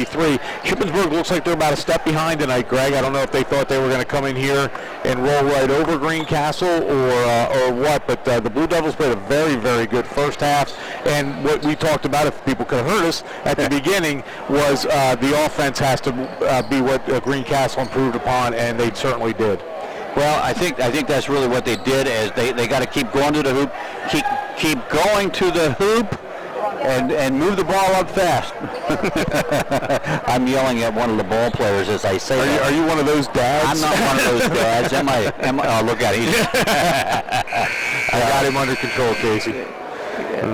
53. Shippensburg looks like they're about a step behind tonight, Greg. I don't know if they thought they were going to come in here and roll right over Greencastle or what, but the Blue Devils played a very, very good first half. And what we talked about, if people could have heard us at the beginning, was the offense has to be what Greencastle improved upon, and they certainly did. Well, I think that's really what they did, is they got to keep going to the hoop, keep going to the hoop, and move the ball up fast. I'm yelling at one of the ball players as I say that. Are you one of those dads? I'm not one of those dads. Am I? Oh, look at him. I got him under control, Casey.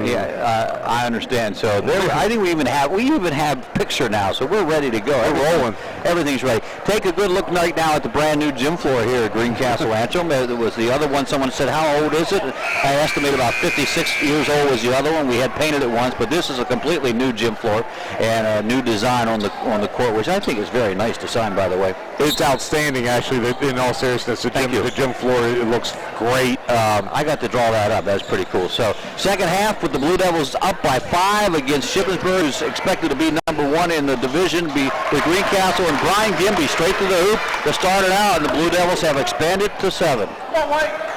Yeah, I understand. So I think we even have picture now, so we're ready to go. We're rolling. Everything's ready. Take a good look right now at the brand new gym floor here at Greencastle-Antrim. There was the other one. Someone said, "How old is it?" I estimate about 56 years old was the other one. We had painted it once, but this is a completely new gym floor and a new design on the court, which I think is very nice design, by the way. It's outstanding, actually. In all seriousness, the gym floor, it looks great. I got to draw that up. That's pretty cool. So second half with the Blue Devils up by 5 against Shippensburg, who's expected to be number 1 in the division, be with Greencastle and Brian Gimby straight to the hoop to start it out, and the Blue Devils have expanded to 7.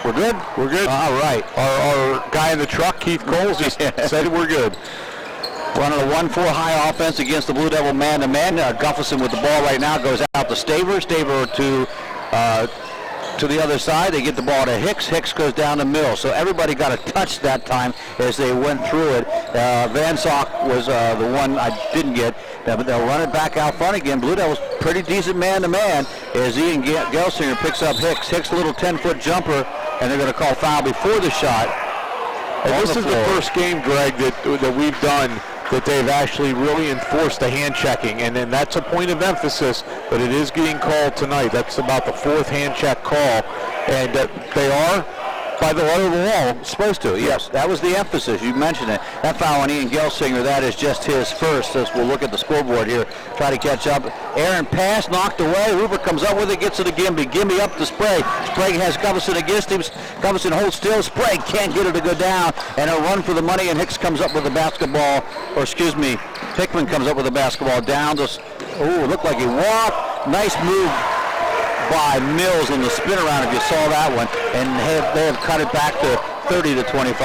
We're good? We're good. All right. Our guy in the truck, Keith Coles, just said we're good. Running a 1-4 high offense against the Blue Devil man-to-man. Guffelson with the ball right now goes out to Staver. Staver to the other side. They get the ball to Hicks. Hicks goes down to Mills. So everybody got a touch that time as they went through it. Van Sock was the one I didn't get. But they'll run it back out front again. Blue Devils pretty decent man-to-man as Ian Gelsinger picks up Hicks. Hicks a little 10-foot jumper, and they're going to call foul before the shot. And this is the first game, Greg, that we've done that they've actually really enforced the hand checking, and then that's a point of emphasis, but it is getting called tonight. That's about the 4th hand check call, and they are, by the letter of the law, supposed to. Yes, that was the emphasis. You mentioned it. That foul on Ian Gelsinger, that is just his first. As we'll look at the scoreboard here, try to catch up. Aaron pass, knocked away. Hoover comes up with it, gets it to Gimby. Gimby up to Sprague. Sprague has Guffelson against him. Guffelson holds still. Sprague can't get it to go down, and a run for the money, and Hicks comes up with the basketball, or excuse me, Hickman comes up with the basketball down to, looked like he walked. Nice move by Mills on the spin around, if you saw that one, and they have cut it back to 30 to 25.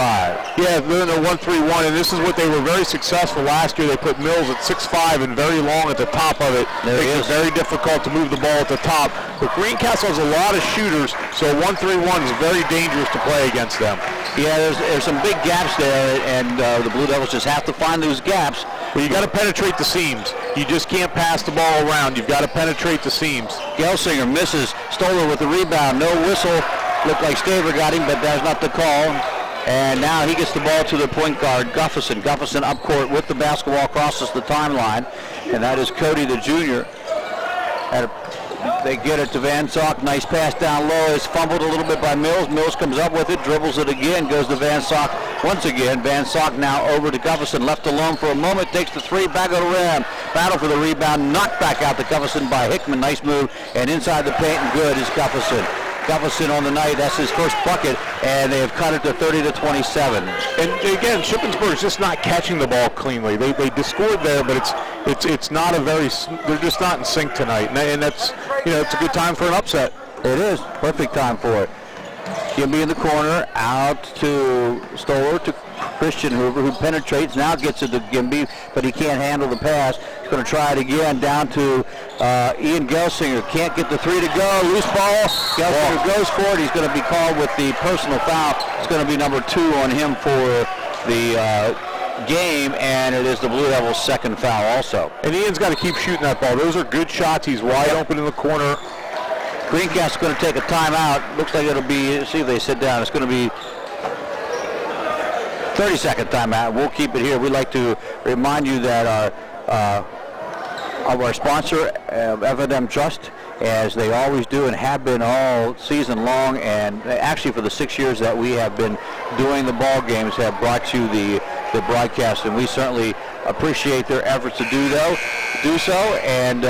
Yeah, they're in the 1-3-1, and this is what they were very successful last year. They put Mills at 6'5" and very long at the top of it. Makes it very difficult to move the ball at the top. But Greencastle has a lot of shooters, so 1-3-1 is very dangerous to play against them. Yeah, there's some big gaps there, and the Blue Devils just have to find those gaps. Well, you got to penetrate the seams. You just can't pass the ball around. You've got to penetrate the seams. Gelsinger misses. Stoller with the rebound. No whistle. Looked like Staver got him, but that's not the call. And now he gets the ball to the point guard, Guffelson. Guffelson up court with the basketball, crosses the timeline, and that is Cody, the junior. They get it to Van Sock. Nice pass down low. It's fumbled a little bit by Mills. Mills comes up with it, dribbles it again, goes to Van Sock once again. Van Sock now over to Guffelson. Left alone for a moment, takes the 3, back of the rim. Battle for the rebound, knocked back out to Guffelson by Hickman. Nice move, and inside the paint and good is Guffelson. Guffelson on the night, that's his first bucket, and they have cut it to 30 to 27. And again, Shippensburg is just not catching the ball cleanly. They scored there, but it's not they're just not in sync tonight, and that's, it's a good time for an upset. It is perfect time for it. Gimby in the corner, out to Stoller, to Christian Hoover, who penetrates, now gets it to Gimby, but he can't handle the pass. He's going to try it again, down to Ian Gelsinger. Can't get the 3 to go, loose ball. Gelsinger goes for it. He's going to be called with the personal foul. It's going to be number 2 on him for the game, and it is the Blue Devils' second foul also. And Ian's got to keep shooting that ball. Those are good shots. He's wide open in the corner. Greencastle's going to take a timeout. Looks like it'll be, see if they sit down, it's going to be 30-second timeout. We'll keep it here. We'd like to remind you that our sponsor, F&M Trust, as they always do and have been all season long, and actually for the 6 years that we have been doing the ball games, have brought you the broadcast, and we certainly appreciate their efforts to do so, and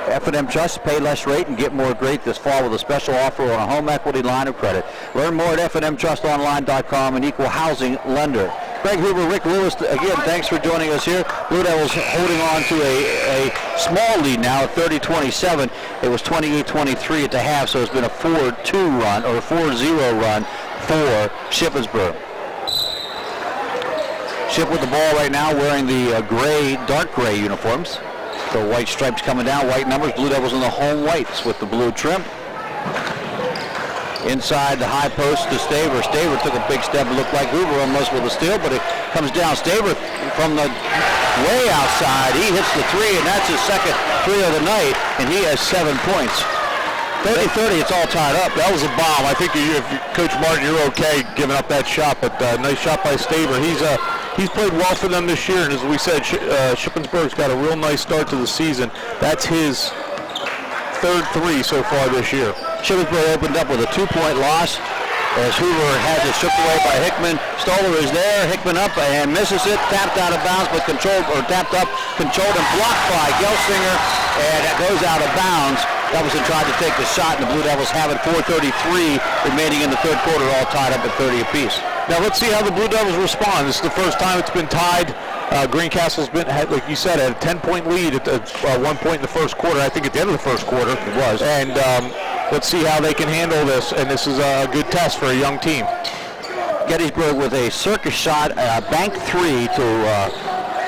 F&M Trust, pay less rate and get more great this fall with a special offer on a home equity line of credit. Learn more at fnmtrustonline.com, an equal housing lender. Greg Hoover, Rick Lewis, again, thanks for joining us here. Blue Devils holding on to a small lead now at 30-27. It was 28-23 at the half, so it's been a 4-2 run, or a 4-0 run for Shippensburg. Ship with the ball right now, wearing the dark gray uniforms. The white stripes coming down, white numbers. Blue Devils in the home whites with the blue trim. Inside the high post to Staver. Staver took a big step. It looked like Hoover almost with a steal, but it comes down. Staver from the way outside. He hits the three, and that's his second three of the night, and he has 7 points. 30-30, it's all tied up. That was a bomb. I think if Coach Martin, you're okay giving up that shot, but nice shot by Staver. He's played well for them this year, and as we said, Shippensburg's got a real nice start to the season. That's his third three so far this year. Shippensburg opened up with a 2-point loss as Hoover has it stripped away by Hickman. Stoller is there. Hickman up and misses it. Tapped out of bounds, but controlled and blocked by Gelsinger, and that goes out of bounds. Douglas tried to take the shot, and the Blue Devils have it. 4:33 remaining in the third quarter, all tied up at 30 apiece. Now let's see how the Blue Devils respond. This is the first time it's been tied. Greencastle's been, like you said, had a 10-point lead at one point in the first quarter. I think at the end of the first quarter it was. And let's see how they can handle this. And this is a good test for a young team. Gettysburg with a circus shot, bank three to.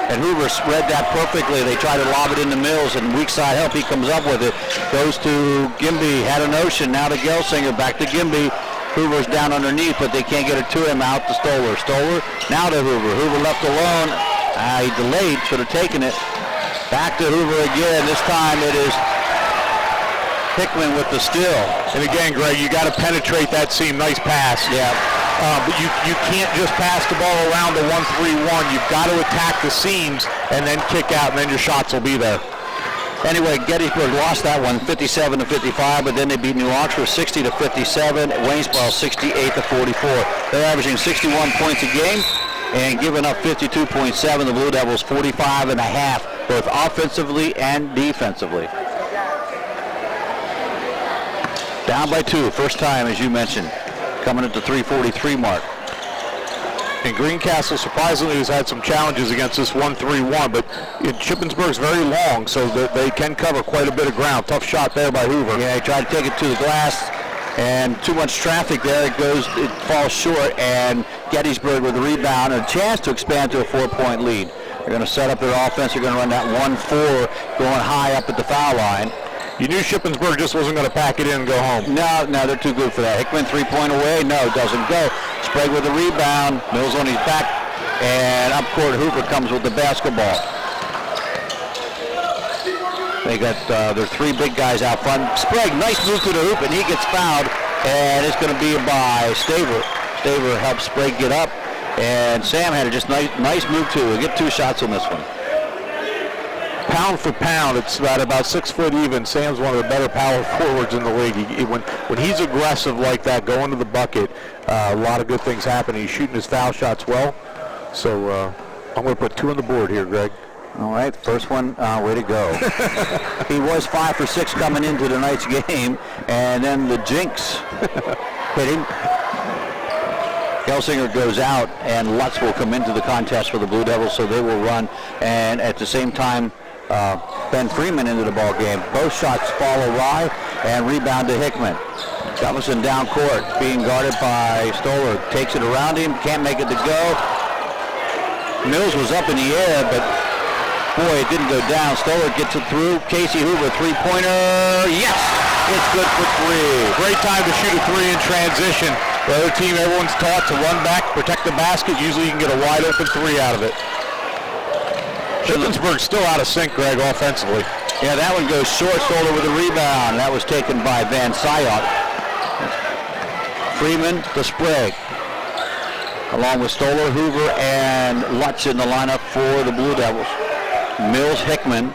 And Hoover read that perfectly. They try to lob it into Mills, and weak side help. He comes up with it. Goes to Gimby. Had a notion. Now to Gelsinger. Back to Gimby. Hoover's down underneath, but they can't get it to him. Out to Stoller. Stoller. Now to Hoover. Hoover left alone. He delayed. Should have taken it. Back to Hoover again. This time it is Hickman with the steal. And again, Greg, you got to penetrate that seam. Nice pass. Yeah. But you can't just pass the ball around the 1-3-1. You've got to attack the seams and then kick out, and then your shots will be there. Anyway, Gettysburg lost that one 57-55, but then they beat New Oxford 60-57, Waynesboro 68-44. They're averaging 61 points a game and giving up 52.7. The Blue Devils 45.5, both offensively and defensively. Down by 2, first time, as you mentioned, coming at the 3:43 mark. And Greencastle surprisingly has had some challenges against this 1-3-1, but Shippensburg's very long, so that they can cover quite a bit of ground. Tough shot there by Hoover. Yeah, he tried to take it to the glass, and too much traffic there. It falls short, and Gettysburg with the rebound and a chance to expand to a 4-point lead. They're going to set up their offense. They're going to run that 1-4 going high up at the foul line. You knew Shippensburg just wasn't going to pack it in and go home. No, they're too good for that. Hickman 3-point away. No, doesn't go. Sprague with the rebound. Mills on his back. And up court, Hoover comes with the basketball. They got their three big guys out front. Sprague, nice move to the hoop, and he gets fouled. And it's going to be by Staver. Staver helps Sprague get up. And Sam had a just nice move, too. He'll get 2 shots on this one. Pound for pound, it's about 6 foot even. Sam's one of the better power forwards in the league. When he's aggressive like that, going to the bucket, a lot of good things happen. He's shooting his foul shots well. So I'm going to put 2 on the board here, Greg. All right, first one, way to go. He was 5 for 6 coming into tonight's game, and then the jinx hit him. Gelsinger goes out, and Lutz will come into the contest for the Blue Devils, so they will run. And at the same time, Ben Freeman into the ball game. Both shots fall awry and rebound to Hickman. Gutterson down court, being guarded by Stoller. Takes it around him, can't make it to go. Mills was up in the air, but boy, it didn't go down. Stoller gets it through. Casey Hoover, 3-pointer. Yes! It's good for 3. Great time to shoot a 3 in transition. The other team, everyone's taught to run back, protect the basket. Usually you can get a wide open 3 out of it. Shippensburg's still out of sync, Greg, offensively. Yeah, that one goes short. Stoller with a rebound. That was taken by Van Syok. Freeman to Sprague. Along with Stoller, Hoover, and Lutz in the lineup for the Blue Devils. Mills, Hickman,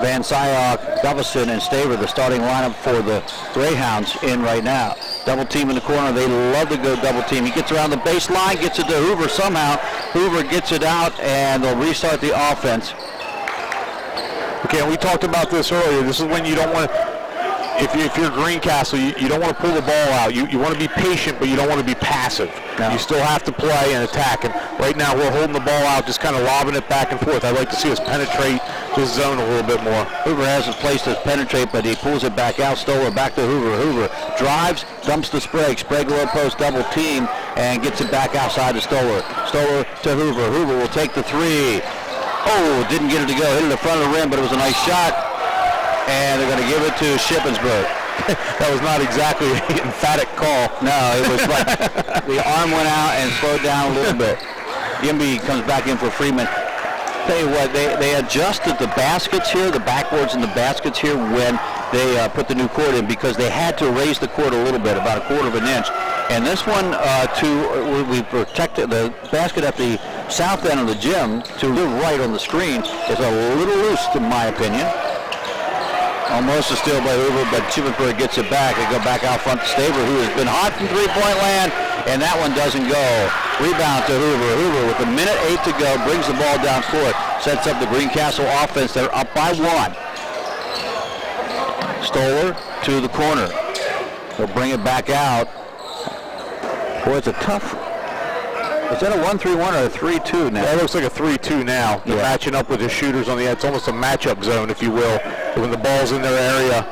Van Syok, Gutterson, and Staver, the starting lineup for the Greyhounds in right now. Double team in the corner. They love to go double team. He gets around the baseline, gets it to Hoover somehow. Hoover gets it out, and they'll restart the offense. Okay, we talked about this earlier. This is when you don't want if you're Greencastle, you don't want to pull the ball out. You want to be patient, but you don't want to be passive. No. You still have to play and attack. And right now we're holding the ball out, just kind of lobbing it back and forth. I'd like to see us penetrate this zone a little bit more. Hoover has a place to penetrate, but he pulls it back out. Stoller back to Hoover. Hoover drives, dumps to Sprague. Sprague low post double team and gets it back outside to Stoller. Stoller to Hoover. Hoover will take the three. Oh, didn't get it to go. Hit it in the front of the rim, but it was a nice shot. And they're going to give it to Shippensburg. That was not exactly an emphatic call. No, it was like the arm went out and slowed down a little bit. Gimby comes back in for Freeman. Tell you what, they adjusted the baskets here, the backboards and the baskets here when they put the new court in, because they had to raise the court a little bit, about a quarter of an inch. And this one, we protected the basket at the south end of the gym to the right on the screen is a little loose, in my opinion. Almost a steal by Hoover, but Shippensburg gets it back. They go back out front to Staver, who has been hot from three-point land, and that one doesn't go. Rebound to Hoover. Hoover, with 1:08 to go, brings the ball down court, sets up the Greencastle offense. They're up by 1. Stoller to the corner. They'll bring it back out. Boy, it's a tough. Is that a 1-3-1 or a 3-2 now? That looks like a 3-2 now. They're matching up with the shooters on the edge. It's almost a matchup zone, if you will, when the ball's in their area.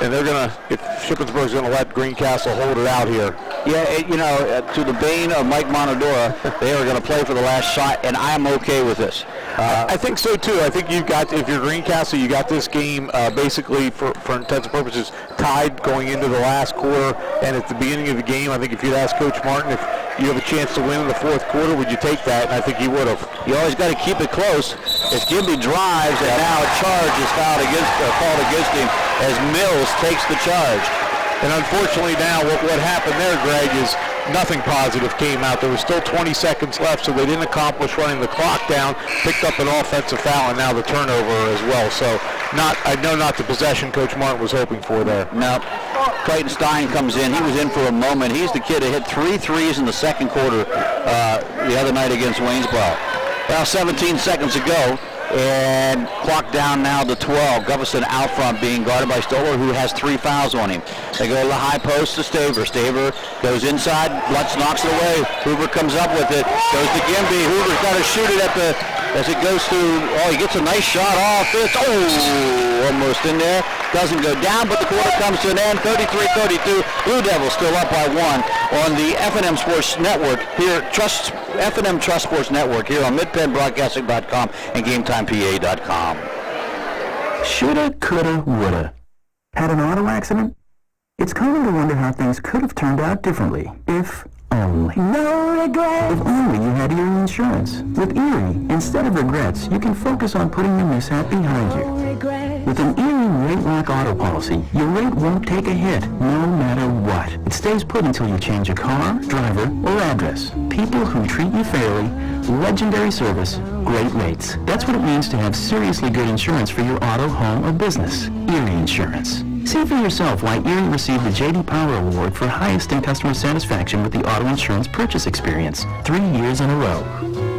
And they're going to, if Shippensburg's going to let Greencastle hold it out here. Yeah, to the bane of Mike Monadora, they are going to play for the last shot, and I'm okay with this. I think so, too. I think if you're Greencastle, you got this game basically, for intents and purposes, tied going into the last quarter. And at the beginning of the game, I think if you'd asked Coach Martin if you have a chance to win in the fourth quarter, would you take that? And I think he would have. You always got to keep it close. If Gimby drives, and now a charge is called against him as Mills takes the charge. And unfortunately now what happened there, Greg, is nothing positive came out. There was still 20 seconds left, so they didn't accomplish running the clock down, picked up an offensive foul, and now the turnover as well. So I know not the possession Coach Martin was hoping for there. No. Clayton Stein comes in. He was in for a moment. He's the kid that hit 3 threes in the second quarter the other night against Waynesboro. Well, 17 seconds to go. And clock down now to 12. Guvison out front being guarded by Stoller, who has 3 fouls on him. They go to the high post to Staver. Staver goes inside. Lutz knocks it away. Hoover comes up with it. Goes to Gimby. Hoover's got to shoot it as it goes through. Oh, he gets a nice shot off. It's almost in there. Doesn't go down, but the quarter comes to an end. 33-32. Blue Devils still up by 1 on the F&M Sports Network here. F&M Trust Sports Network here on MidPennBroadcasting.com and GameTimePA.com. Shoulda, coulda, woulda. Had an auto accident? It's common to wonder how things could have turned out differently. If only. No regrets. If only you had Erie Insurance. With Erie, instead of regrets, you can focus on putting the mishap behind you. With an Erie Rate Lock auto policy, your rate won't take a hit, no matter what. It stays put until you change your car, driver, or address. People who treat you fairly, legendary service, great rates. That's what it means to have seriously good insurance for your auto, home, or business. Erie Insurance. See for yourself why Erie received the J.D. Power Award for highest in customer satisfaction with the auto insurance purchase experience 3 years in a row.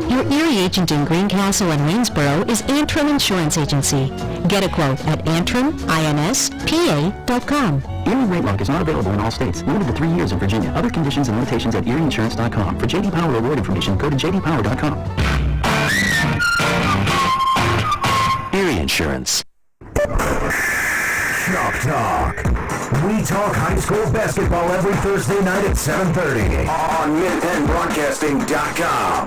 Your Erie agent in Greencastle and Waynesboro is Antrim Insurance Agency. Get a quote at AntrimINSPA.com. Erie Rate Lock is not available in all states. Limited to 3 years in Virginia. Other conditions and limitations at ErieInsurance.com. For J.D. Power Award information, go to JDPower.com. Erie Insurance. Shop Talk. We talk high school basketball every Thursday night at 7:30 on MidPennBroadcasting.com.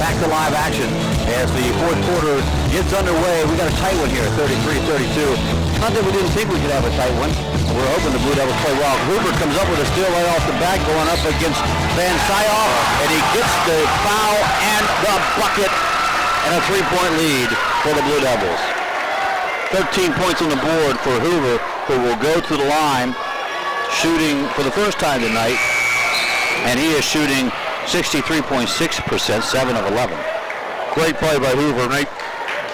Back to live action as the fourth quarter gets underway. We got a tight one here, 33-32. Not that we didn't think we could have a tight one. We're hoping the Blue Devils play well. Hoover comes up with a steal right off the bat, going up against Van Syhoff, and he gets the foul and the bucket and a 3-point lead for the Blue Devils. 13 points on the board for Hoover, who will go to the line shooting for the first time tonight, and he is shooting 63.6%, 7 of 11. Great play by Hoover.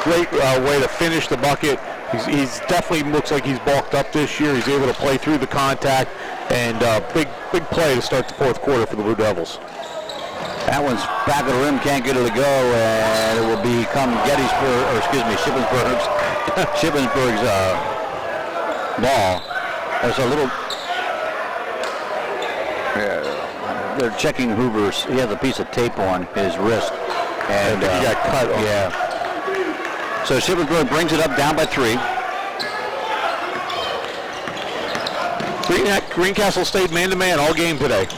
Great way to finish the bucket. He's definitely looks like he's bulked up this year. He's able to play through the contact, and big play to start the fourth quarter for the Blue Devils. That one's back of the rim, can't get it to go, and it will become Shippensburg's Shippensburg's ball. There's a little. They're checking Hoover's. He has a piece of tape on his wrist, and he got cut. Yeah. So Shippensburg brings it up, down by 3. Greencastle stayed man-to-man all game today.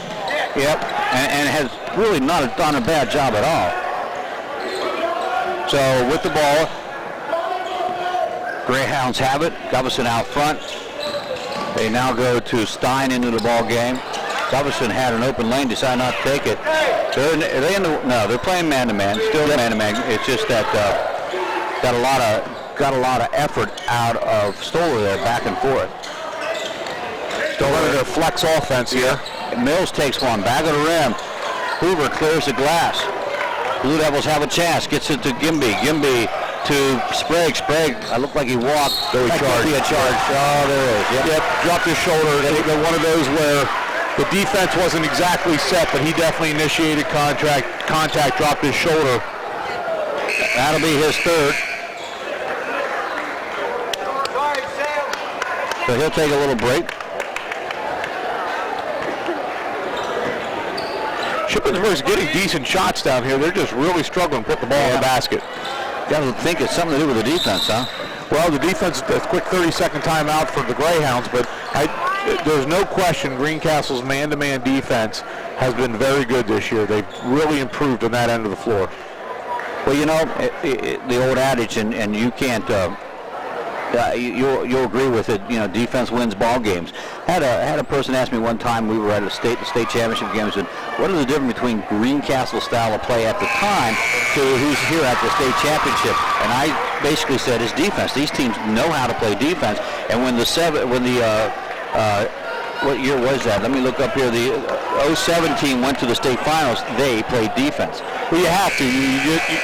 Yep, and has really not done a bad job at all. So with the ball, Greyhounds have it. Guvison out front. They now go to Stein into the ball game. Guvison had an open lane, decided not to take it. They're playing man-to-man, still man-to-man. It's just that got a lot of effort out of Stoller there, back and forth. Stoller their flex offense here. Mills takes one, back of the rim. Hoover clears the glass. Blue Devils have a chance, gets it to Gimby. Gimby to Sprague. Sprague, I look like he walked. So he charged. Be a charge. Oh, there is. Yep, dropped his shoulder. One of those where the defense wasn't exactly set, but he definitely initiated contact, dropped his shoulder. That'll be his 3rd. So he'll take a little break. Shippensburg's getting decent shots down here. They're just really struggling to put the ball in the basket. Got to think it's something to do with the defense, huh? Well, the defense, a quick 30-second timeout for the Greyhounds, but there's no question Greencastle's man-to-man defense has been very good this year. They've really improved on that end of the floor. Well, you know, the old adage, and you can't, you'll agree with it, you know, defense wins ball games. Had a person ask me one time, we were at the state championship game, and said, what is the difference between Greencastle's style of play at the time to who's here at the state championship? And I basically said it's defense. These teams know how to play defense, and what year was that? Let me look up here. The 07 team went to the state finals. They played defense. Well, you have to,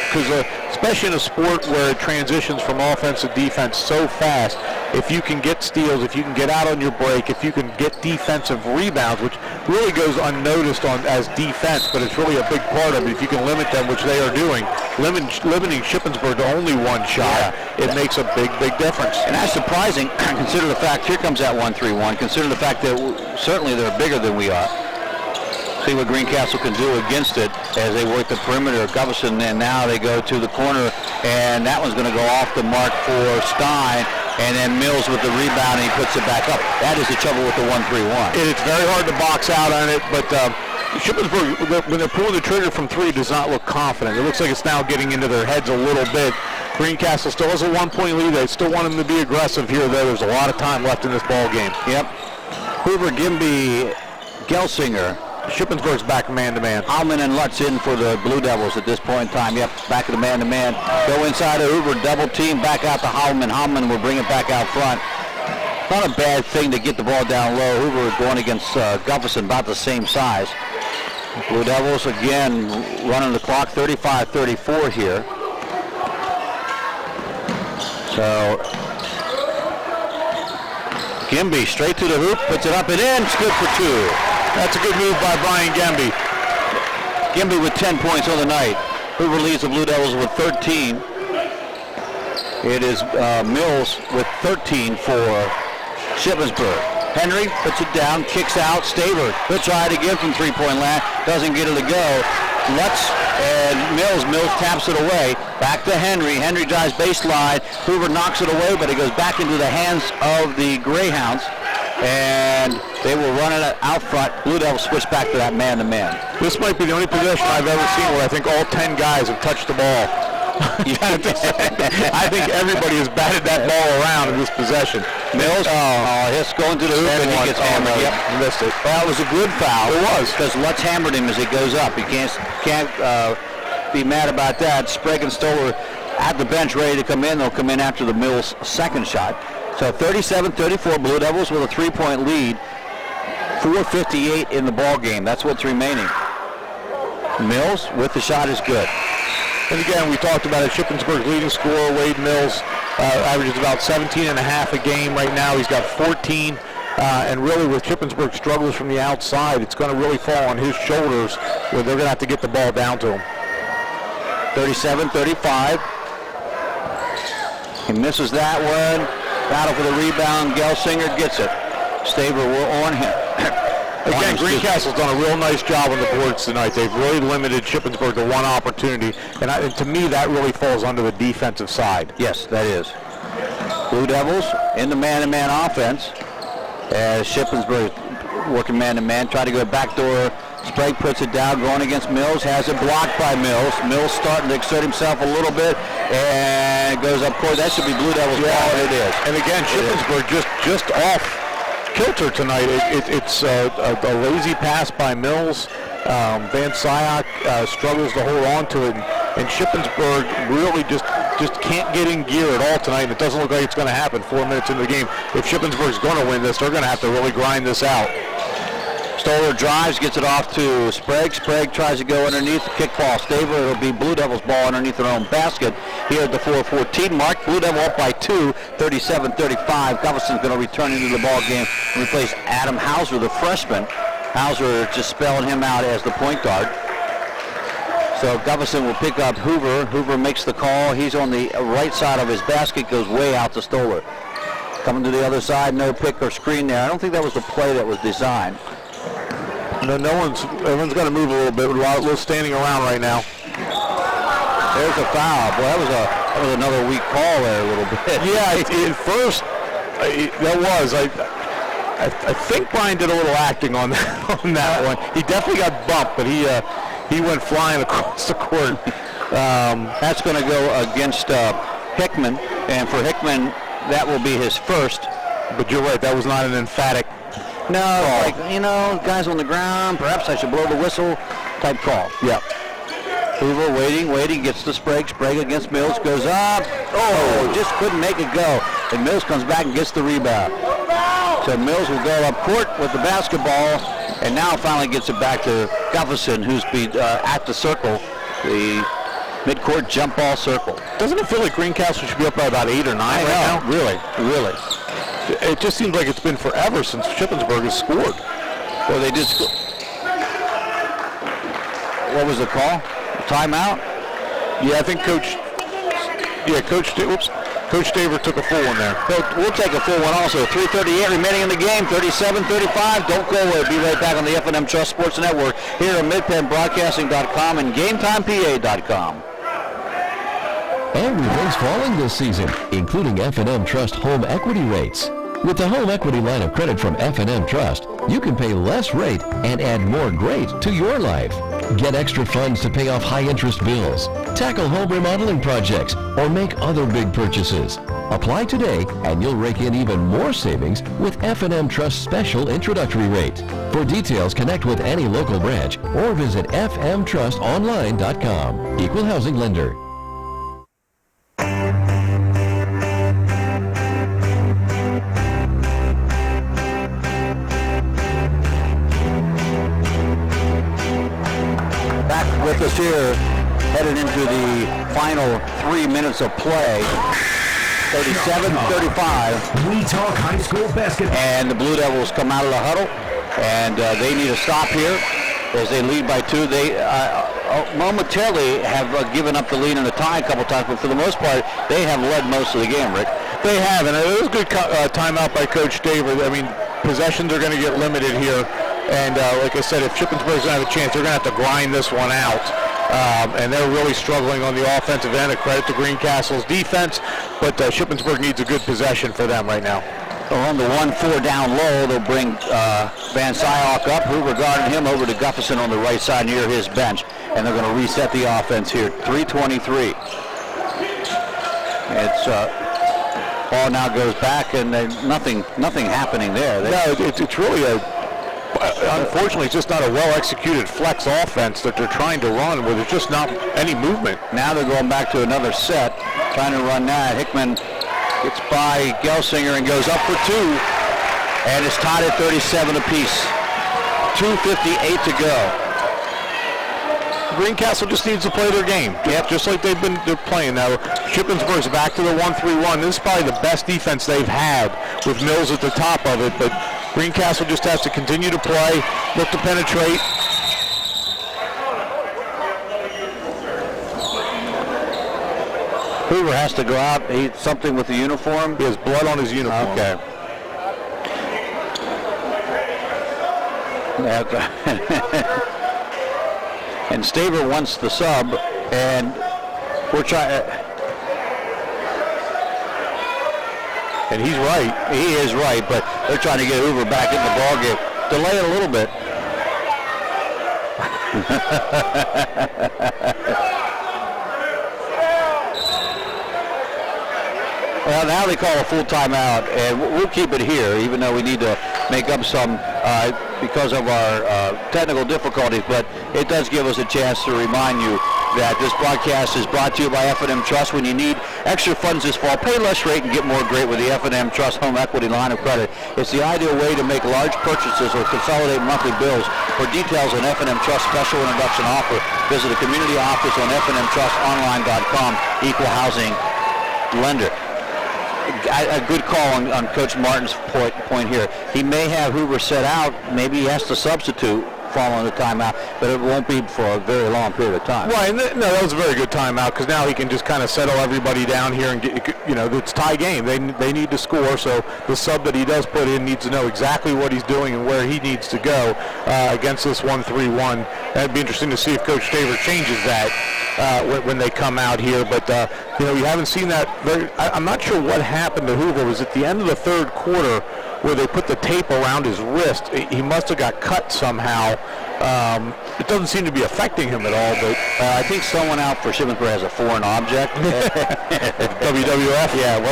because especially in a sport where it transitions from offense to defense so fast, if you can get steals, if you can get out on your break, if you can get defensive rebounds, which really goes unnoticed as defense, but it's really a big part of it. If you can limit them, which they are doing, limiting Shippensburg to only one shot, it makes a big, big difference. And that's surprising. Consider the fact, here comes that 1-3-1. Consider the fact that certainly they're bigger than we are. See what Greencastle can do against it as they work the perimeter. Guvison, and now they go to the corner, and that one's going to go off the mark for Stein, and then Mills with the rebound, and he puts it back up. That is the trouble with the 1-3-1. It's very hard to box out on it, but Shippensburg, when they're pulling the trigger from 3, does not look confident. It looks like it's now getting into their heads a little bit. Greencastle still has a 1-point lead. They still want them to be aggressive here, though. There's a lot of time left in this ball game. Yep. Hoover, Gimby, Gelsinger. Shippensburg's back man-to-man. Hallman and Lutz in for the Blue Devils at this point in time. Yep, back to the man-to-man. Go inside of Hoover, double team, back out to Hallman. Hallman will bring it back out front. Not a bad thing to get the ball down low. Hoover going against Guvison, about the same size. Blue Devils again running the clock, 35-34 here. So Gimby straight to the hoop, puts it up and in. It's good for 2. That's a good move by Brian Gimby. Gimby with 10 points on the night. Hoover leads the Blue Devils with 13. It is Mills with 13 for Shippensburg. Henry puts it down, kicks out. Staver, he'll try it again from three-point land. Doesn't get it to go. Lutz and Mills taps it away. Back to Henry. Henry drives baseline. Hoover knocks it away, but it goes back into the hands of the Greyhounds. And they will run it out front. Blue Devils switch back to that man-to-man. This might be the only possession I've ever seen where I think all 10 guys have touched the ball. I think everybody has batted that ball around in this possession. Mills, he's going to the hoop and he gets hammered. Yep, missed it. Well, it was a good foul. It was. Because Lutz hammered him as it goes up. You can't be mad about that. Sprague and Stoller at the bench ready to come in. They'll come in after the Mills second shot. So 37-34, Blue Devils with a 3-point lead. 4:58 in the ball game. That's what's remaining. Mills with the shot is good. And again, we talked about it. Shippensburg's leading scorer, Wade Mills, averages about 17.5 a game right now. He's got 14. And really with Shippensburg struggles from the outside, it's going to really fall on his shoulders where they're going to have to get the ball down to him. 37-35. He misses that one. Battle for the rebound. Gelsinger gets it. Staver will on him. Again, Greencastle's done a real nice job on the boards tonight. They've really limited Shippensburg to one opportunity, and to me, that really falls under the defensive side. Yes, that is. Blue Devils in the man-to-man offense. As Shippensburg working man-to-man, try to go backdoor. Sprague puts it down, going against Mills, has it blocked by Mills. Mills starting to exert himself a little bit, and goes up court. That should be Blue Devils ball, and it is. And again, Shippensburg just off kilter tonight. It's a lazy pass by Mills. Van Syok struggles to hold on to it, and Shippensburg really just can't get in gear at all tonight, and it doesn't look like it's going to happen 4 minutes into the game. If Shippensburg's going to win this, they're going to have to really grind this out. Stoller drives, gets it off to Sprague. Sprague tries to go underneath, kick ball. Staver, it'll be Blue Devils ball underneath their own basket here at the 4:14 mark. Blue Devil up by 2, 37-35. Gufferson's going to return into the ball game and replace Adam Hauser, the freshman. Hauser just spelling him out as the point guard. So Gufferson will pick up Hoover. Hoover makes the call. He's on the right side of his basket, goes way out to Stoller. Coming to the other side, no pick or screen there. I don't think that was the play that was designed. Everyone's got to move a little bit. We're a little standing around right now. There's a foul. Boy, that was another weak call there a little bit. Yeah, at first, that was. I think Brian did a little acting on that one. He definitely got bumped, but he went flying across the court. That's going to go against Hickman, and for Hickman, that will be his first. But you're right, that was not an emphatic. No, like, guys on the ground, perhaps I should blow the whistle type call. Yep. Hoover waiting, gets to Sprague. Sprague against Mills, goes up. Oh, just couldn't make it go. And Mills comes back and gets the rebound. So Mills will go up court with the basketball, and now finally gets it back to Gufferson, who's at the circle, the midcourt jump ball circle. Doesn't it feel like Greencastle should be up by about 8 or 9 right now? Really. It just seems like it's been forever since Shippensburg has scored. Well, they did score. What was the call? Timeout? Yeah, I think Coach Staver took a full one there. We'll take a full one also. 3:38 remaining in the game, 37-35. Don't go away. Be right back on the F&M Trust Sports Network here at MidPennBroadcasting.com and GameTimePA.com. Everything's falling this season, including F&M Trust home equity rates. With the home equity line of credit from F&M Trust, you can pay less rate and add more great to your life. Get extra funds to pay off high-interest bills, tackle home remodeling projects, or make other big purchases. Apply today and you'll rake in even more savings with F&M Trust's special introductory rate. For details, connect with any local branch or visit fmtrustonline.com. Equal housing lender. With us here, headed into the final 3 minutes of play, 37-35. We talk high school basketball. And the Blue Devils come out of the huddle, and they need a stop here as they lead by 2. They momentarily have given up the lead in the tie a couple times, but for the most part, they have led most of the game, Rick. They have, and it was a good timeout by Coach David. I mean, possessions are going to get limited here. And like I said, if Shippensburg's going to have a chance, they're going to have to grind this one out. And they're really struggling on the offensive end. A credit to Greencastle's defense, but Shippensburg needs a good possession for them right now. On the 1-4 down low, they'll bring Van Syok up. Hoover guarding him over to Gufferson on the right side near his bench. And they're going to reset the offense here. 3:23. It's ball now goes back, and nothing happening there. No, it's really unfortunately, it's just not a well-executed flex offense that they're trying to run where there's just not any movement. Now they're going back to another set, trying to run that. Hickman gets by Gelsinger and goes up for 2, and it's tied at 37 apiece. 2:58 to go. Greencastle just needs to play their game. Yep. Just like they're playing now. Shippensburg's back to the 1-3-1. This is probably the best defense they've had with Mills at the top of it, but Greencastle just has to continue to play, look to penetrate. Hoover has to go out. Something with the uniform? He has blood on his uniform. Okay. And Staver wants the sub, and we're trying. And he's right. He is right, but they're trying to get Hoover back in the ballgame. Delay it a little bit. Well, now they call a full timeout, and we'll keep it here, even though we need to make up some because of our technical difficulties. But it does give us a chance to remind you that this broadcast is brought to you by F&M Trust. When you need extra funds this fall, pay less rate and get more great with the F&M Trust Home Equity Line of Credit. It's the ideal way to make large purchases or consolidate monthly bills. For details on F&M Trust special introduction offer, visit the community office on fnmtrustonline.com. Equal housing lender. A good call on Coach Martin's point here. He may have Hoover set out. Maybe he has to substitute following the timeout, but it won't be for a very long period of time. Right, no, that was a very good timeout because now he can just kind of settle everybody down here and get, it's tie game. They need to score, so the sub that he does put in needs to know exactly what he's doing and where he needs to go against this 1-3-1. That'd be interesting to see if Coach Staver changes that when they come out here, but we haven't seen that. I'm not sure what happened to Hoover. It was at the end of the third quarter where they put the tape around his wrist. He must have got cut somehow. It doesn't seem to be affecting him at all, but I think someone out for Shippensburg has a foreign object. WWF? Yeah,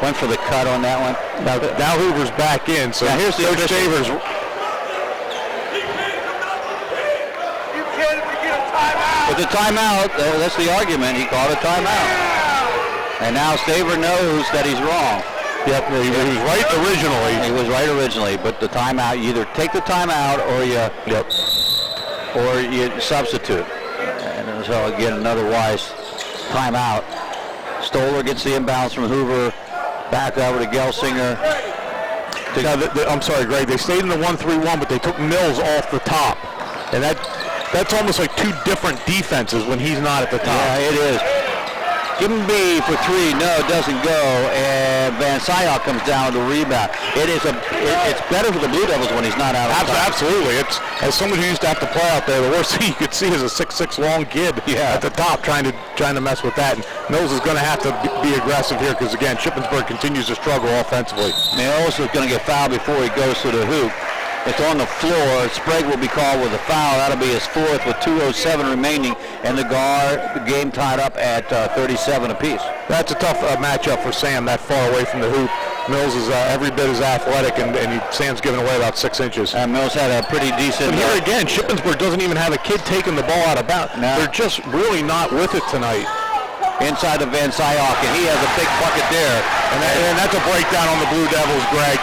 went for the cut on that one. Now Hoover's back in, so now here's the Coach Staver's. With the timeout, that's the argument. He called a timeout. And now Staver knows that he's wrong. Yep, he was right originally. He was right originally, but the timeout, you either take the timeout or you substitute. And so again, another wise timeout. Stoller gets the inbounds from Hoover, back over to Gelsinger. I'm sorry, Greg. They stayed in the 1-3-1, but they took Mills off the top, and that's almost like two different defenses when he's not at the top. Yeah, it is. Give him B for three. No, it doesn't go. And Van Syok comes down with a rebound. It's better for the Blue Devils when he's not out. Absolutely. It's, as someone who used to have to play out there, the worst thing you could see is a 6'6" long kid at the top trying to mess with that. And Mills is going to have to be aggressive here because, again, Shippensburg continues to struggle offensively. Mills is going to get fouled before he goes to the hoop. It's on the floor. Sprague will be called with a foul. That'll be his fourth with 2:07 remaining, and the game tied up at 37 apiece. That's a tough matchup for Sam that far away from the hoop. Mills is every bit as athletic, and Sam's giving away about 6 inches. And Mills had a pretty decent... But here again, Shippensburg doesn't even have a kid taking the ball out of bounds. No. They're just really not with it tonight. Inside of Van Syok, and he has a big bucket there. And that's a breakdown on the Blue Devils, Greg.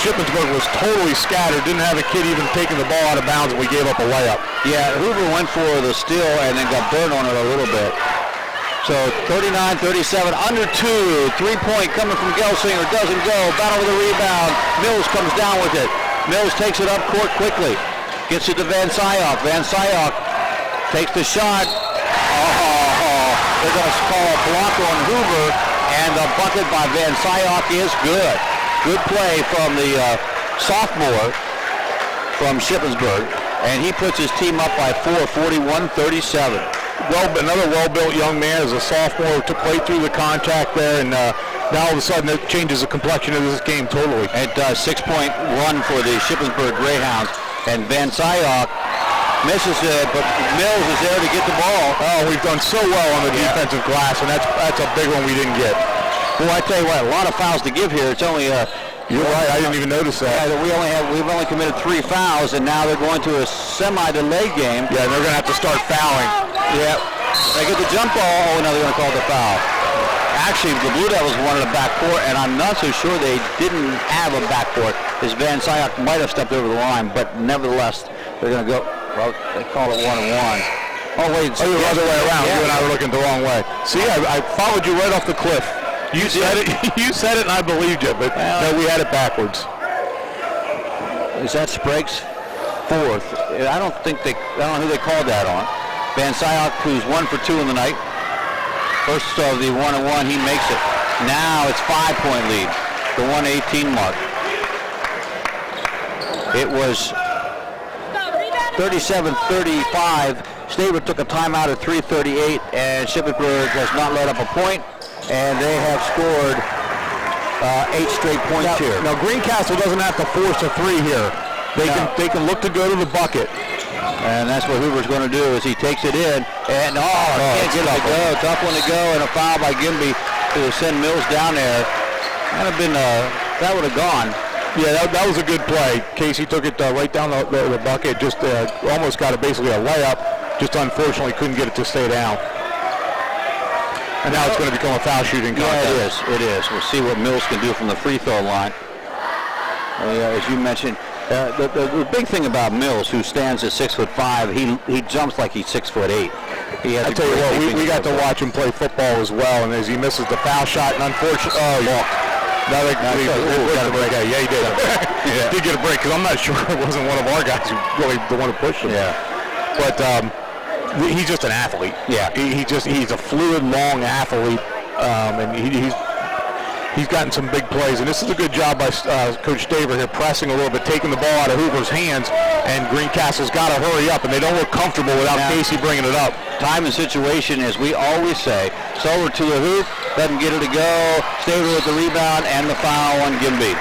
Shippensburg was totally scattered, didn't have a kid even taking the ball out of bounds, and we gave up a layup. Yeah, Hoover went for the steal and then got burned on it a little bit. So 39-37, under two. 3-point coming from Gelsinger, doesn't go. Battle with the rebound. Mills comes down with it. Mills takes it up court quickly. Gets it to Van Syok. Van Syok takes the shot. They're going to call a block on Hoover, and the bucket by Van Syok is good. Good play from the sophomore from Shippensburg, and he puts his team up by 4, 41-37. Another well-built young man as a sophomore took right through the contact there, and now all of a sudden it changes the complexion of this game totally. It does. 6-point run for the Shippensburg Greyhounds, and Van Syok misses it, but Mills is there to get the ball. Oh, we've done so well on the defensive glass, and that's a big one we didn't get. Well, I tell you what, a lot of fouls to give here. It's only you're right. I didn't even notice that. Yeah, we've only committed 3 fouls, and now they're going to a semi-delayed game. Yeah, they're going to have to start fouling. Yeah, they get the jump ball. Oh, now they're going to call the foul. Actually, the Blue Devils wanted a backcourt, and I'm not so sure they didn't have a backcourt. As Van Syok might have stepped over the line, but nevertheless, they're going to go. Well, they call it 1-1. Oh wait, you were the other way around. Yeah. You and I were looking the wrong way. See, I followed you right off the cliff. You said it. You said it, and I believed you. But no, we had it backwards. Is that Sprague's fourth? I don't know who they called that on. Van Syok, who's 1 for 2 in the night. First of the 1-1, he makes it. Now it's 5-point lead, the 1:18 mark. It was 37-35. Staver took a timeout at 3:38, and Shippensburg has not let up a point, and they have scored 8 straight points here. Now Greencastle doesn't have to force a 3 here. They can look to go to the bucket. And that's what Hoover's going to do is he takes it in, and can't get it to go. Tough one to go, and a foul by Gimby to send Mills down there. That would have gone. Yeah, that was a good play. Casey took it right down the bucket, just almost got it basically a layup, just unfortunately couldn't get it to stay down. And now it's going to become a foul shooting contest. Yeah, it is. We'll see what Mills can do from the free throw line. As you mentioned, the big thing about Mills, who stands at 6'5", he jumps like he's 6'8". I tell you what, we got to watch him play football as well, and as he misses the foul shot, and unfortunately, got a break. Yeah, he did. He did get a break, because I'm not sure it wasn't one of our guys who really the one who pushed him. Yeah. But he's just an athlete. Yeah. He's a fluid, long athlete, and he's gotten some big plays. And this is a good job by Coach Staver here, pressing a little bit, taking the ball out of Hoover's hands, and Greencastle's got to hurry up, and they don't look comfortable without Casey bringing it up. Time and situation, as we always say. Silver to the hoop, doesn't get it to go. Staver with the rebound and the foul on Gimby.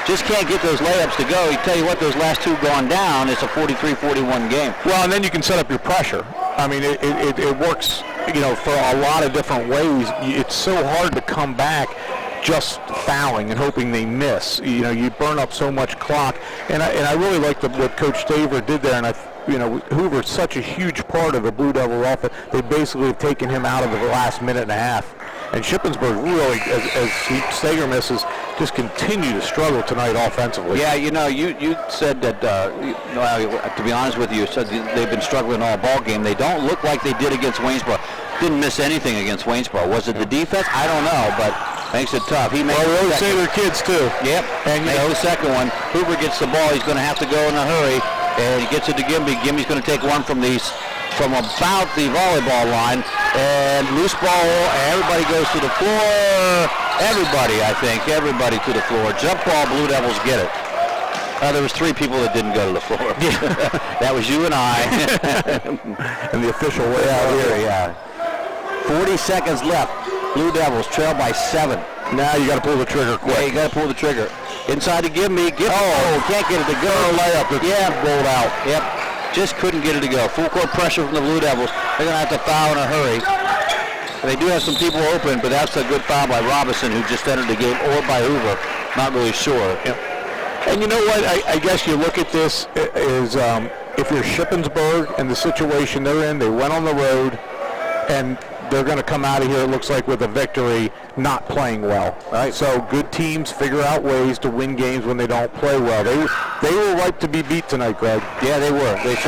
Just can't get those layups to go. You tell you what, those last two gone down, it's a 43-41 game. Well, and then you can set up your pressure. I mean, it works, for a lot of different ways. It's so hard to come back just fouling and hoping they miss. You burn up so much clock. And I really like what Coach Staver did there. And Hoover's such a huge part of the Blue Devil offense. They basically have taken him out of the last minute and a half. And Shippensburg really, as Stager misses, just continue to struggle tonight offensively. Yeah, you said that, to be honest with you said they've been struggling all ball game. They don't look like they did against Waynesboro. Didn't miss anything against Waynesboro. Was it the defense? I don't know, but makes it tough. He makes we always say they're kids, too. Yep, and makes the second one. Hoover gets the ball. He's going to have to go in a hurry, and he gets it to Gimby. Gimby's going to take one from about the volleyball line, and loose ball, everybody goes to the floor. Everybody to the floor. Jump ball, Blue Devils get it. There was 3 people that didn't go to the floor. That was you and I. And the official way out here. Yeah. 40 seconds left. Blue Devils trail by 7. Now you got to pull the trigger quick. Yeah, you got to pull the trigger. Inside to Gimby. Can't get it to go. Layup. Rolled out. Yep. Just couldn't get it to go. Full court pressure from the Blue Devils. They're going to have to foul in a hurry. They do have some people open, but that's a good foul by Robinson, who just entered the game, or by Hoover. Not really sure. Yep. And you know what? I guess you look at this as if you're Shippensburg and the situation they're in, they went on the road, and they're going to come out of here, it looks like, with a victory, not playing well. Right? So good teams figure out ways to win games when they don't play well. They were ripe to be beat tonight, Greg. Yeah, they were. They're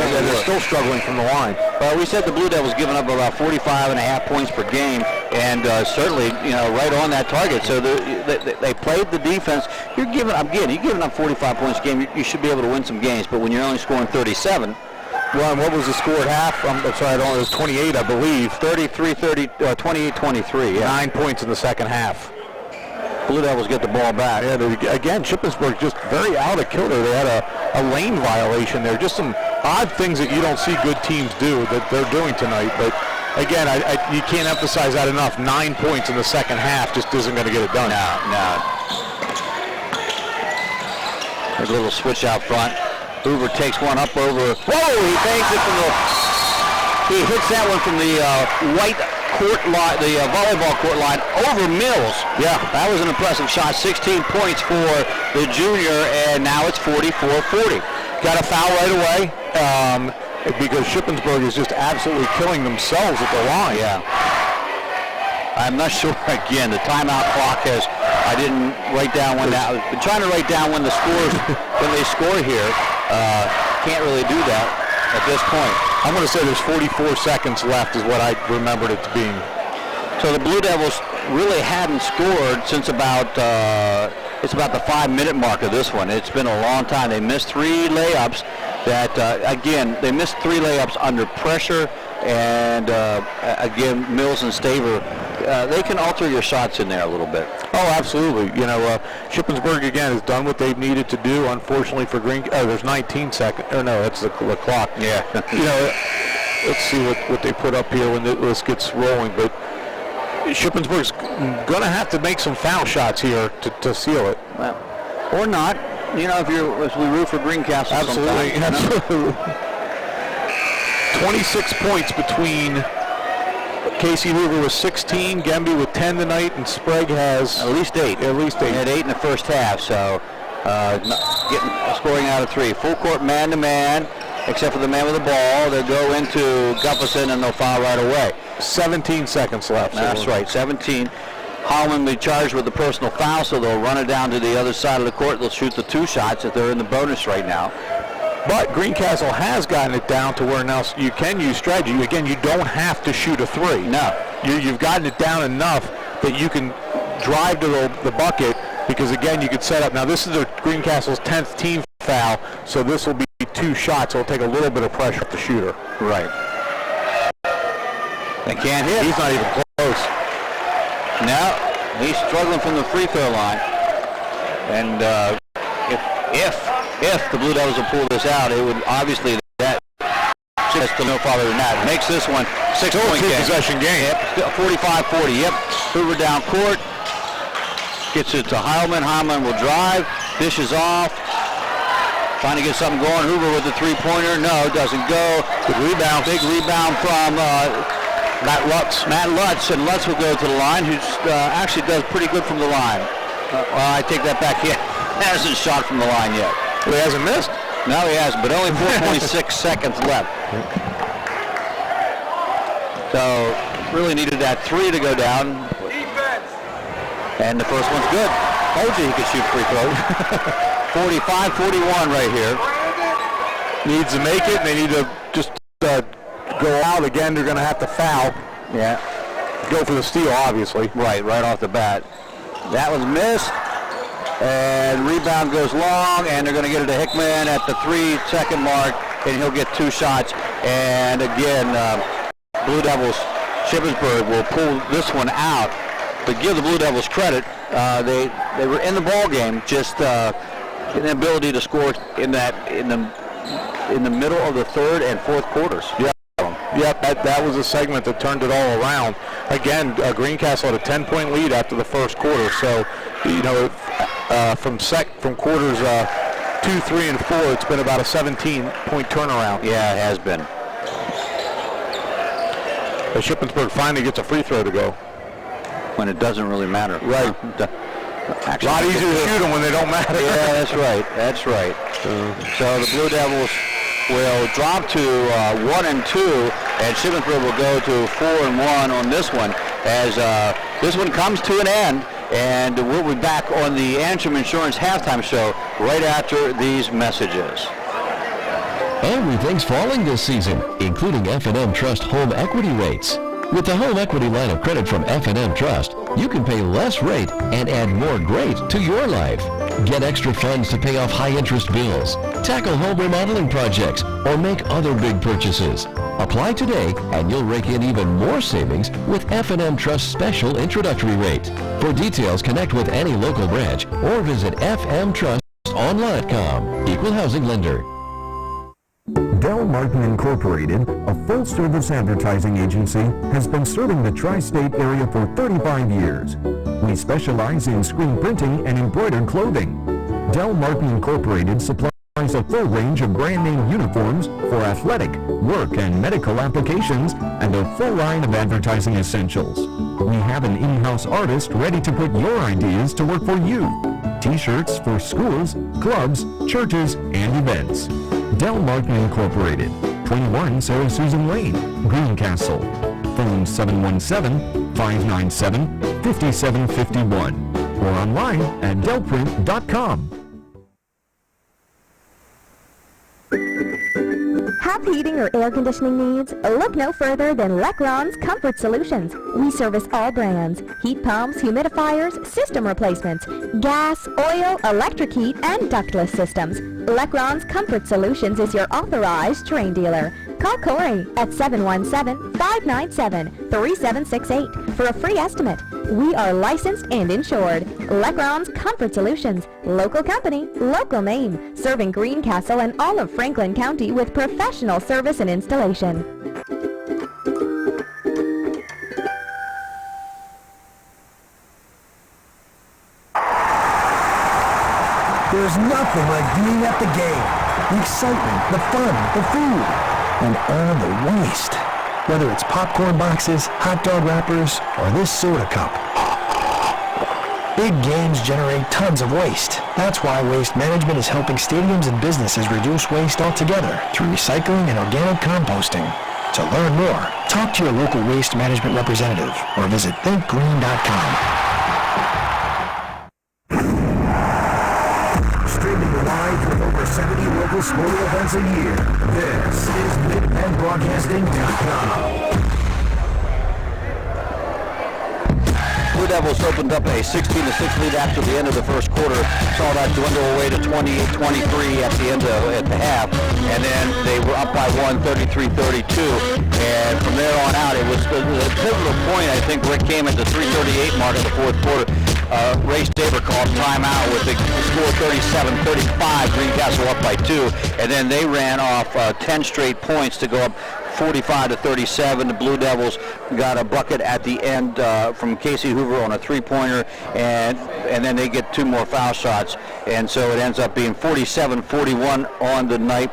still struggling from the line. Well, we said the Blue Devils giving up about 45.5 points per game, and certainly, right on that target. So they played the defense. You're giving up 45 points a game. You should be able to win some games, but when you're only scoring 37. Well, and what was the score at half? I'm sorry, it was 28, I believe. 28-23. Yeah. 9 points in the second half. Blue Devils get the ball back. Yeah, again, Shippensburg just very out of kilter. They had a lane violation there. Just some odd things that you don't see good teams do that they're doing tonight. But again, you can't emphasize that enough. 9 points in the second half just isn't going to get it done. No. There's a little switch out front. Hoover takes one up over. Whoa! He bangs it he hits that one from the white court line, the volleyball court line, over Mills. Yeah, that was an impressive shot. 16 points for the junior, and now it's 44-40. Got a foul right away because Shippensburg is just absolutely killing themselves at the line. Yeah. I'm not sure. Again, the timeout clock I didn't write down when that. I've been trying to write down when they score here. Can't really do that at this point. I'm going to say there's 44 seconds left is what I remembered it to being. So the Blue Devils really hadn't scored since about the 5-minute mark of this one. It's been a long time. They missed 3 layups. They missed 3 layups under pressure and again, Mills and Staver, they can alter your shots in there a little bit. Oh, absolutely. You know, Shippensburg, again, has done what they've needed to do. Unfortunately for there's 19 seconds. Oh, no, that's the clock. Yeah. You know, let's see what they put up here when this gets rolling. But Shippensburg's going to have to make some foul shots here to seal it. Well, or not. You know, if we root for Greencastle Absolutely. sometimes, Absolutely. 26 points between Casey Hoover with 16, Gemby with 10 tonight, and Sprague has at least 8. At least 8. He had 8 in the first half, so scoring out of 3. Full court man-to-man, except for the man with the ball. They'll go into Gufferson, and they'll foul right away. 17 seconds left. That's right, 17. Holman will be charged with the personal foul, so they'll run it down to the other side of the court. They'll shoot the 2 shots if they're in the bonus right now. But Greencastle has gotten it down to where now you can use strategy. Again, you don't have to shoot a 3. No. You've gotten it down enough that you can drive to the bucket because, again, you could set up. Now, this is Greencastle's 10th team foul, so this will be 2 shots. It'll take a little bit of pressure off the shooter. Right. They can't hit. He's not even close. No, he's struggling from the free throw line. And if the Blue Devils will pull this out, it would obviously that just no farther than that. Makes this one 6-point game. Possession game. Yep, 45-40. Yep, Hoover down court. Gets it to Heilman. Heilman will drive. Dishes off. Trying to get something going. Hoover with the 3-pointer. No, doesn't go. Good rebound. Big rebound from Matt Lutz, and Lutz will go to the line, who actually does pretty good from the line. Well, I take that back. He hasn't shot from the line yet. He hasn't missed? No, he hasn't, but only 4.6 seconds left. So, really needed that 3 to go down. And the first one's good. Told you he could shoot free throws. 45-41 right here. Needs to make it, and they need to just go out. Again, they're going to have to foul. Yeah. Go for the steal, obviously. Right off the bat. That was missed. And rebound goes long, and they're going to get it to Hickman at the 3-second mark, and he'll get 2 shots. And again, Blue Devils, Shippensburg will pull this one out. To give the Blue Devils credit, they were in the ball game, just inability to score in the middle of the 3rd and 4th quarters. Yeah. Yep, that was a segment that turned it all around. Again, Greencastle had a 10-point lead after the first quarter. So, you know, from quarters 2, 3, and 4, it's been about a 17-point turnaround. Yeah, it has been. Shippensburg finally gets a free throw to go. When it doesn't really matter. Right. Actually, a lot easier to shoot them when they don't matter. Yeah, that's right. That's right. So the Blue Devils will drop to 1-2, and Shippensburg will go to 4-1 on this one as this one comes to an end. And we'll be back on the Antrim Insurance Halftime Show right after these messages. Everything's falling this season, including F&M Trust home equity rates. With the home equity line of credit from F&M Trust, you can pay less rate and add more great to your life. Get extra funds to pay off high-interest bills, tackle home remodeling projects, or make other big purchases. Apply today and you'll rake in even more savings with F&M Trust's special introductory rate. For details, connect with any local branch or visit fmtrustonline.com. Equal housing lender. Del Martin Incorporated, a full-service advertising agency, has been serving the tri-state area for 35 years. We specialize in screen printing and embroidered clothing. Del Martin Incorporated supplies a full range of brand-name uniforms for athletic, work, and medical applications, and a full line of advertising essentials. We have an in-house artist ready to put your ideas to work for you. T-shirts for schools, clubs, churches, and events. Del Martin Incorporated, 21 Sarah Susan Lane, Greencastle. Phone 717-597-5751 or online at delprint.com. Have heating or air conditioning needs? Look no further than Lecron's Comfort Solutions. We service all brands: heat pumps, humidifiers, system replacements, gas, oil, electric heat, and ductless systems. Lecron's Comfort Solutions is your authorized Trane dealer. Call Corey at 717-597-3768 for a free estimate. We are licensed and insured. Lecron's Comfort Solutions. Local company, local name. Serving Greencastle and all of Franklin County with professional service and installation. There's nothing like being at the game. The excitement, the fun, the food, and all the waste. Whether it's popcorn boxes, hot dog wrappers, or this soda cup. Big games generate tons of waste. That's why Waste Management is helping stadiums and businesses reduce waste altogether through recycling and organic composting. To learn more, talk to your local Waste Management representative or visit thinkgreen.com. Streaming live with over 70 local sporting events a year. This is MidPennBroadcasting.com. Blue Devils opened up a 16-6 lead after the end of the first quarter. Saw that dwindle away to 28-23 at the end at the half, and then they were up by 33-32. And from there on out, it was the pivotal point. I think Rick came at the 3:38 mark of the fourth quarter. Ray Staber called timeout with the score 37-35. Greencastle up by 2, and then they ran off 10 straight points to go up 45-37. The Blue Devils got a bucket at the end from Casey Hoover on a three-pointer, and then they get 2 more foul shots, and so it ends up being 47-41 on the night.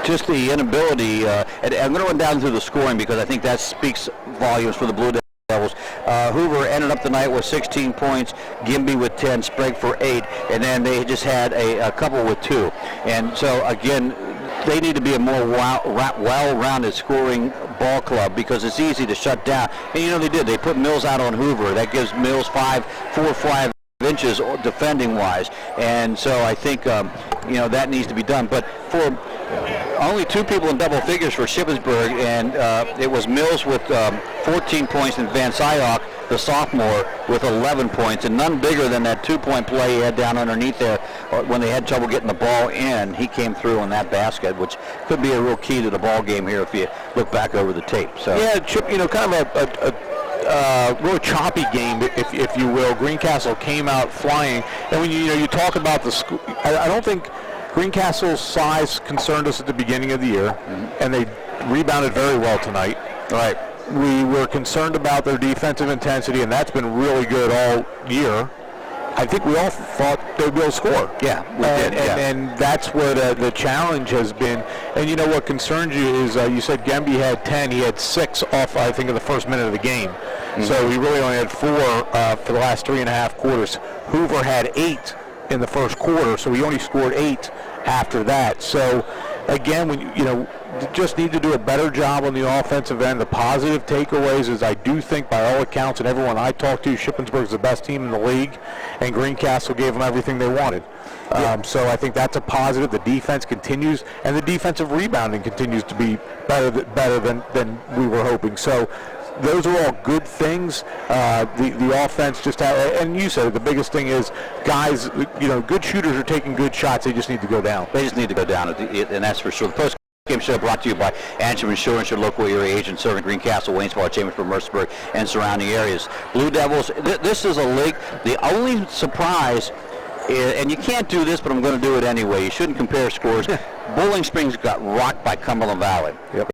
Just the inability, and I'm going to run down through the scoring because I think that speaks volumes for the Blue Devils. Hoover ended up the night with 16 points, Gimby with 10, Sprague for 8, and then they just had a couple with 2. And so, again, they need to be a more well-rounded scoring ball club because it's easy to shut down. And, you know, they did. They put Mills out on Hoover. That gives Mills 4 or 5 inches defending-wise. And so I think, you know, that needs to be done. But for only 2 people in double figures for Shippensburg, and it was Mills with 14 points and Van Syok, the sophomore, with 11 points, and none bigger than that 2-point play he had down underneath there when they had trouble getting the ball in. He came through on that basket, which could be a real key to the ball game here if you look back over the tape. So yeah, Chip, you know, kind of a real choppy game, if you will. Greencastle came out flying, and when you talk about the school, I don't think Greencastle's size concerned us at the beginning of the year, and they rebounded very well tonight. right. We were concerned about their defensive intensity, and that's been really good all year. I think we all thought they'd be able to score. Yeah, we did. And that's what the challenge has been. And you know what concerns you is you said Gemby had 10. He had 6 off, I think, of the first minute of the game. So he really only had 4 for the last 3.5 quarters. Hoover had 8 in the first quarter, so he only scored 8 after that. So again, when you just need to do a better job on the offensive end. The positive takeaways is I do think, by all accounts and everyone I talked to, Shippensburg's the best team in the league, and Greencastle gave them everything they wanted. So I think that's a positive. The defense continues, and the defensive rebounding continues to be better than we were hoping. So those are all good things. The offense just and you said it, the biggest thing is guys, good shooters are taking good shots. They just need to go down. They just need to go down, and that's for sure. The post-game show brought to you by Antrim Insurance, your local area agent serving Greencastle, Waynesboro, Chambersburg, Mercersburg, and surrounding areas. Blue Devils, this is a league. The only surprise, and you can't do this, but I'm going to do it anyway. You shouldn't compare scores. Bowling Springs got rocked by Cumberland Valley. Yep.